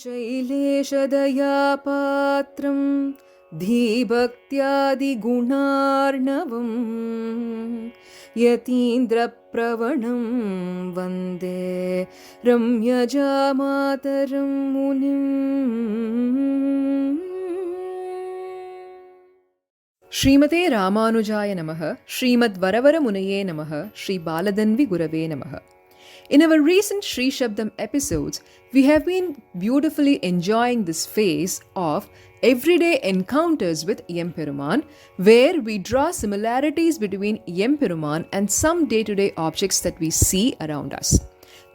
शैलेशदयापात्रं धीभक्त्यादिगुणार्णवं यतीन्द्रप्रवणं वन्दे रम्यजामातरं मुनिम्. Srimathae Raamanujaya Namaha, Srimad.Varavaramune Namaha, Shri Baladanvi Gurave Namaha. In our recent Shri Shabdham episodes, we have been beautifully enjoying this phase of everyday encounters with Emperuman, where we draw similarities between Emperuman and some day-to-day objects that we see around us.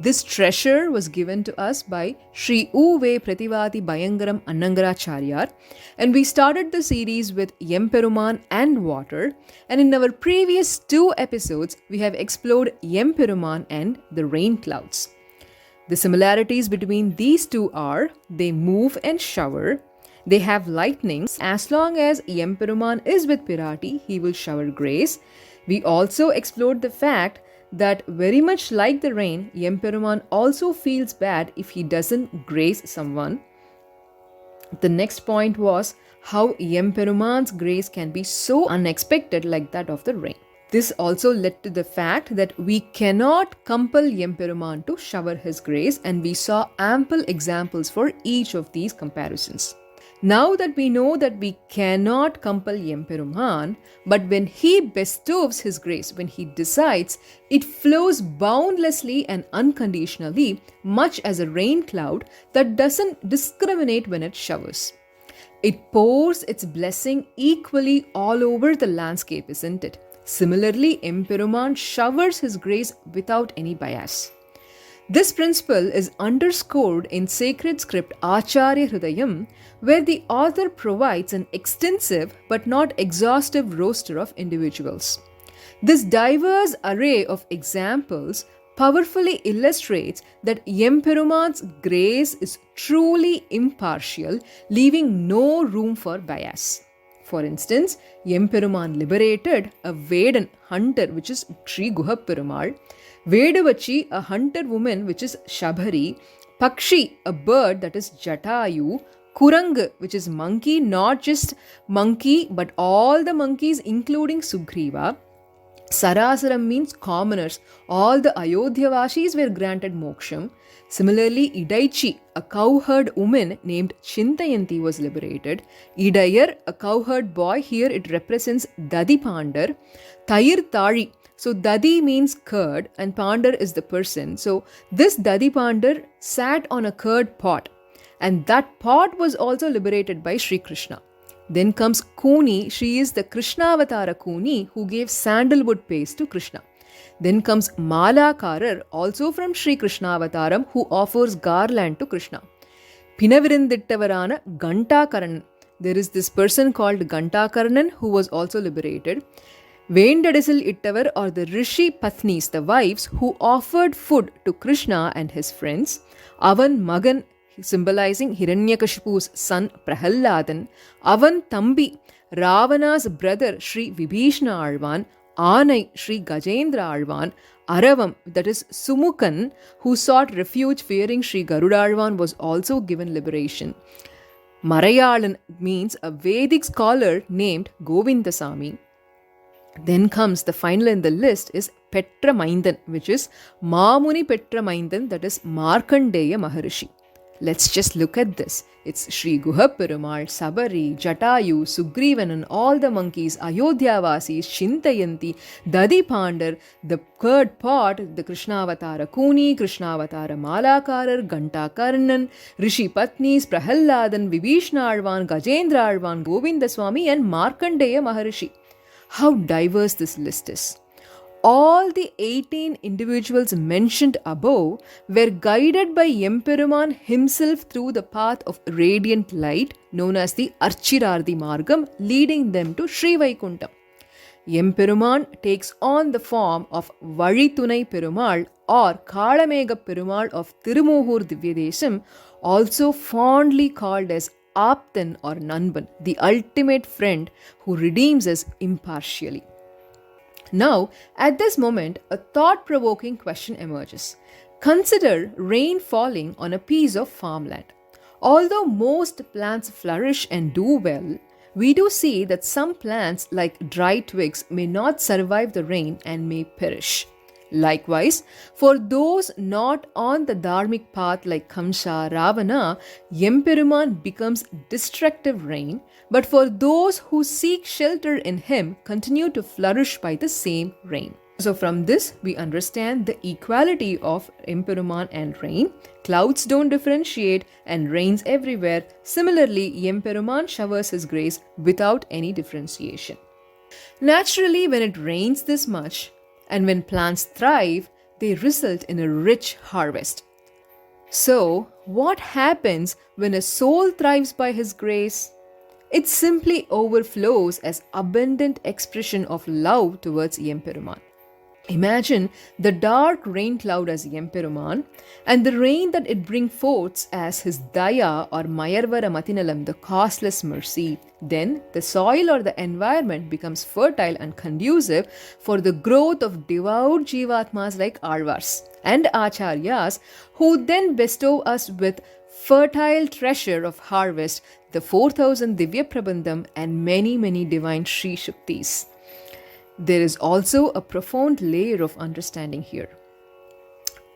This treasure was given to us by Shri.U.Ve Prathivadi Bayangaram Annagarachariyar, and we started the series with Emperuman and water, and in our previous 2 episodes we have explored Emperuman and the rain clouds. The similarities between these two are they move and shower, they have lightnings. As long as Emperuman is with Pirati, he will shower grace. We also explored the fact that very much like the rain, Emperuman also feels bad if he doesn't grace someone. The next point was how Emperuman's grace can be so unexpected like that of the rain. This also led to the fact that we cannot compel Emperuman to shower his grace, and we saw ample examples for each of these comparisons. Now that we know that we cannot compel Emperuman, but when he bestows his grace, when he decides, it flows boundlessly and unconditionally, much as a rain cloud that doesn't discriminate when it showers. It pours its blessing equally all over the landscape, isn't it? Similarly, Emperuman showers his grace without any bias. This principle is underscored in sacred script Acharya Hridayam, where the author provides an extensive but not exhaustive roster of individuals. This diverse array of examples powerfully illustrates that Emperuman's grace is truly impartial, leaving no room for bias. For instance, Emperuman liberated a Vedan hunter, which is Sri Guhaperumal, Vedavachi, a hunter woman, which is Shabari, Pakshi, a bird, that is Jatayu, Kurang, which is monkey, not just monkey but all the monkeys including Sugriva. Sarasaram means commoners. All the Ayodhyavashis were granted moksham. Similarly, Idaichi, a cowherd woman named Chintayanti, was liberated. Idayar, a cowherd boy, here it represents Dadi Pandar. Tayir Tari, so Dadi means curd and Pandar is the person. So this Dadi Pandar sat on a curd pot, and that pot was also liberated by Sri Krishna. Then comes Kuni. She is the Krishna Avatara Kuni who gave sandalwood paste to Krishna. Then comes Malakarar, also from Sri Krishna Avataram, who offers garland to Krishna. Pinavirindittavarana Gantakaran. There is this person called Gantakaran who was also liberated. Vendadisil Ittavar, or the Rishi Pathnis, the wives who offered food to Krishna and his friends. Avan Magan, symbolizing Hiranyakashipu's son Prahalladan. Avan Tambi, Ravana's brother Shri Vibhishna Alvan. Anai, Shri Gajendra Alvan. Aravam, that is Sumukan, who sought refuge fearing Shri Garuda Alvan, was also given liberation. Marayalan means a Vedic scholar named Govindasamy. Then comes the final in the list is Petra Maindan, which is Mamuni Petra Maindan, that is Markandeya Maharishi. Let's just look at this. It's Sri Guhaperumal, Sabari, Jatayu, Sugrivan and all the monkeys, Ayodhyavasis, Chintayanti, Dadi Pandar, the curd pot, the Krishna Avatara Kuni, Krishna Avatara Malakarar, Gantakaran, Rishi Patnis, Prahalladan, Vibhishna Alvan, Gajendra Alvan, Govindaswamy and Markandeya Maharishi. How diverse this list is. All the 18 individuals mentioned above were guided by Emperuman himself through the path of radiant light known as the Archirarthi Margam, leading them to Sri Vaikuntham. Emperuman takes on the form of Vazhitunai Perumal or Kalamega Perumal of Tirumuhur Divyadesam, also fondly called as Aptan or Nanban, the ultimate friend who redeems us impartially. Now, at this moment, a thought-provoking question emerges. Consider rain falling on a piece of farmland. Although most plants flourish and do well, we do see that some plants, like dry twigs, may not survive the rain and may perish. Likewise, for those not on the dharmic path like Kamsa, Ravana, Emperuman becomes destructive rain, but for those who seek shelter in him continue to flourish by the same rain. So from this, we understand the equality of Emperuman and rain. Clouds don't differentiate and rains everywhere. Similarly, Emperuman showers his grace without any differentiation. Naturally, when it rains this much, and when plants thrive, they result in a rich harvest. So, what happens when a soul thrives by his grace? It simply overflows as abundant expression of love towards Emperuman. Imagine the dark rain cloud as Emperuman and the rain that it brings forth as his Daya or Mayarvara Matinalam, the causeless mercy. Then the soil or the environment becomes fertile and conducive for the growth of devout Jivatmas like Alvars and Acharyas, who then bestow us with fertile treasure of harvest, the 4000 Divya Prabandham and many divine Sri Shaktis. There is also a profound layer of understanding here.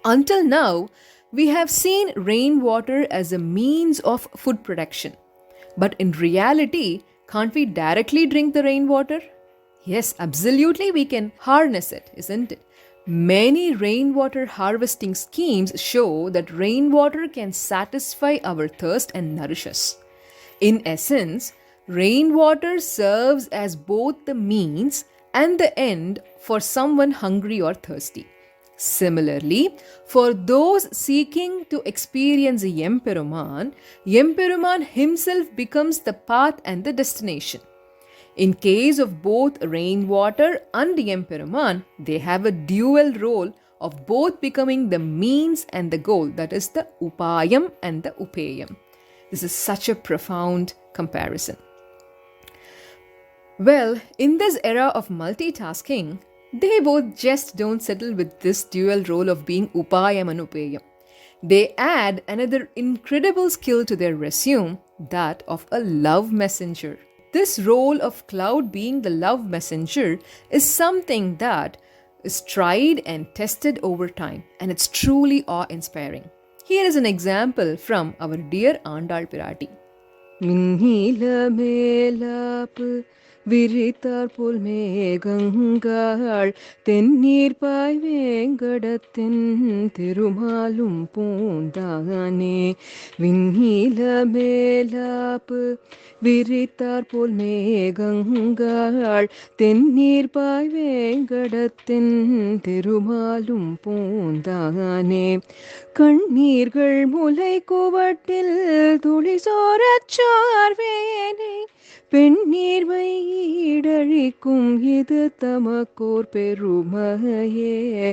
Until now, we have seen rainwater as a means of food production. But in reality, can't we directly drink the rainwater? Yes, absolutely we can harness it, isn't it? Many rainwater harvesting schemes show that rainwater can satisfy our thirst and nourish us. In essence, rainwater serves as both the means and the end for someone hungry or thirsty. Similarly, for those seeking to experience Emperuman, Emperuman himself becomes the path and the destination. In case of both rainwater and Emperuman, they have a dual role of both becoming the means and the goal, that is the Upayam and the Upeyam. This is such a profound comparison. Well, in this era of multitasking, they both just don't settle with this dual role of being Upayam and Upeyam. They add another incredible skill to their resume, that of a love messenger. This role of cloud being the love messenger is something that is tried and tested over time, and it's truly awe-inspiring. Here is an example from our dear Andal Pirati. விரித்தார் போல் மேகங்கள் தென்னீர் பாய் வேங்கடத்தின் திருமாலும் பூந்தானே விண்ணீல மேலாப்பு விரித்தார் போல் மேகங்கள் தென்னீர் பாய் வேங்கடத்தின் திருமாலும் பூந்தானே கண்ணீர்கள் முலை குவட்டில் துளி சோரச் சார்வேனே பெண்ணீர்மை ஈடழிக்கும் இது தமக்கோர் பெருமையே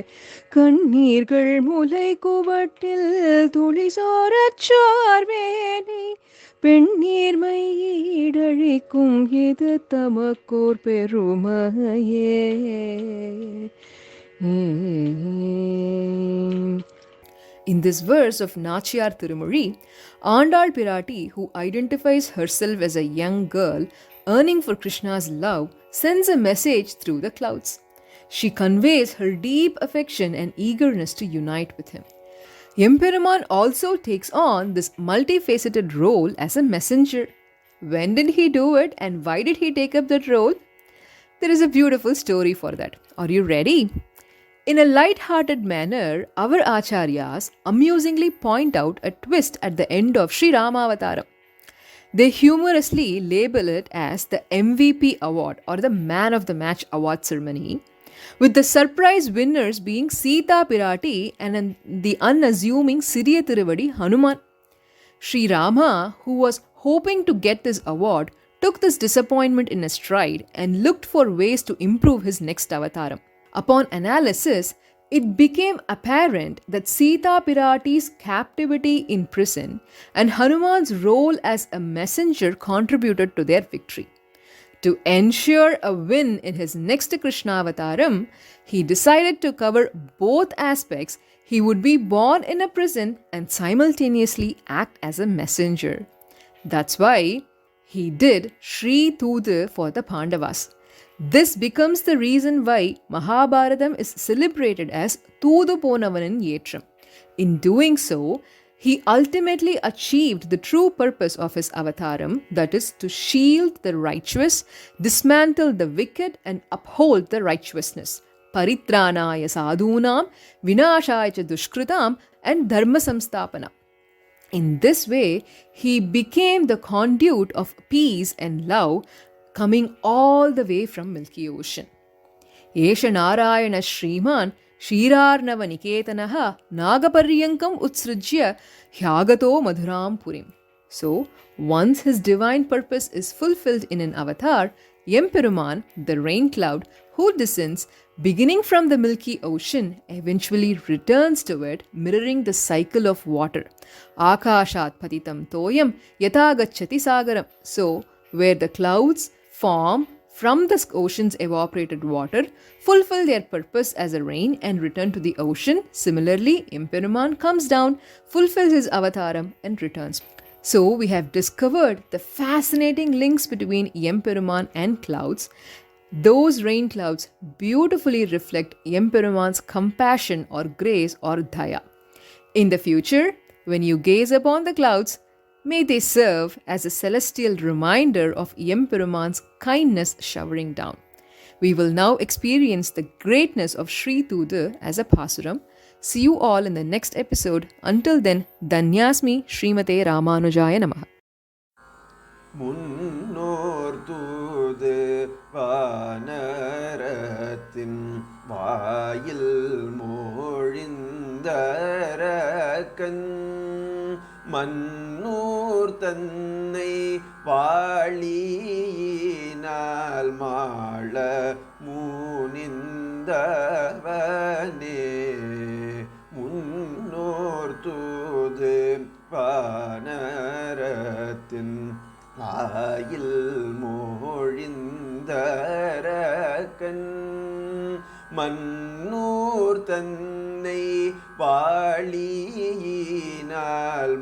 கண்ணீர்கள் முலை குவட்டில் துளி சோரச் சார்வேனே பெண்ணீர்மை ஈடழிக்கும் இது தமக்கோர் பெருமையே. In this verse of Nachiyar Tirumozhi, Andal Pirati, who identifies herself as a young girl yearning for Krishna's love, sends a message through the clouds. She conveys her deep affection and eagerness to unite with him. Emperuman also takes on this multifaceted role as a messenger. When did he do it and why did he take up that role? There is a beautiful story for that. Are you ready? In a light-hearted manner, our Acharyas amusingly point out a twist at the end of Sri Ramavataram. They humorously label it as the MVP award or the Man of the Match award ceremony, with the surprise winners being Sita Pirati and the unassuming Siriya Tiruvadi Hanuman. Sri Rama, who was hoping to get this award, took this disappointment in a stride and looked for ways to improve his next avataram. Upon analysis, it became apparent that Sita Pirati's captivity in prison and Hanuman's role as a messenger contributed to their victory. To ensure a win in his next Krishna avataram, he decided to cover both aspects. He would be born in a prison and simultaneously act as a messenger. That's why he did Shri.U.Ve for the Pandavas. This becomes the reason why Mahabharatam is celebrated as Thudu Ponavanin Yetram. In doing so, he ultimately achieved the true purpose of his avataram, that is, to shield the righteous, dismantle the wicked, and uphold the righteousness. Paritranaya sadhunam, vinashaya cha dushkritam, and dharma samstapana. In this way, he became the conduit of peace and love, coming all the way from Milky Ocean. Esha Narayana Shriman Shirarnava Niketanaha Nagaparyankam Utsrujya Hyagato Madhuram Purim. So, once his divine purpose is fulfilled in an avatar, Emperuman, the rain cloud, who descends beginning from the Milky Ocean, eventually returns to it, mirroring the cycle of water. Akashat patitam toyam yatagacchati sagaram. So, where the clouds form from the ocean's evaporated water, fulfill their purpose as a rain and return to the ocean. Similarly, Emperuman comes down, fulfills his avataram and returns. So, we have discovered the fascinating links between Emperuman and clouds. Those rain clouds beautifully reflect Emperuman's compassion or grace or daya. In the future, when you gaze upon the clouds, may they serve as a celestial reminder of Emperuman's kindness showering down. We will now experience the greatness of Shri.U.Ve as a Pasuram. See you all in the next episode. Until then, Dhanyasmi Srimathae Raamanujaya Namaha. முன்னோர்தூது வானரத்தின் வாயில் மொழிந்தரக்கன் மன்னூர் தன்னை வாழியினால் மாள முனிந்தவனே முன்னோர்தூது வானரத்தின் வாயில் மொழிந்தரக்கன் மன்னூர் தன்னை வாழியினால்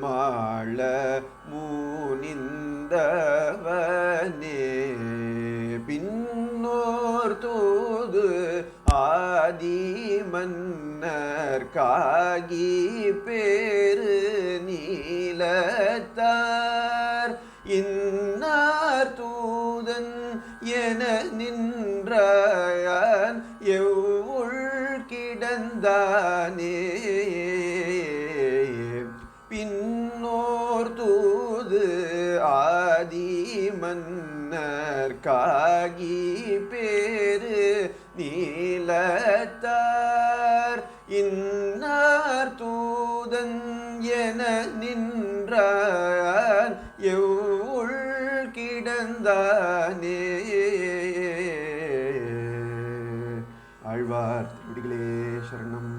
மாள முனிந்தவனே பின்னோர் தூது ஆதி மன்னர்காகி பேரு நீலத்தார் இன்னார் தூதன் என நின்றான் எவ்வுள் கிடந்தானே பின்னோர் தூது ஆதி மன்னர்காகி பேரு நீலத்தார் இன்னார் தூதன் என நின்றான் எவ்வுள் கிடந்தானே. ஆழ்வார் திருவடிகளே சரணம்.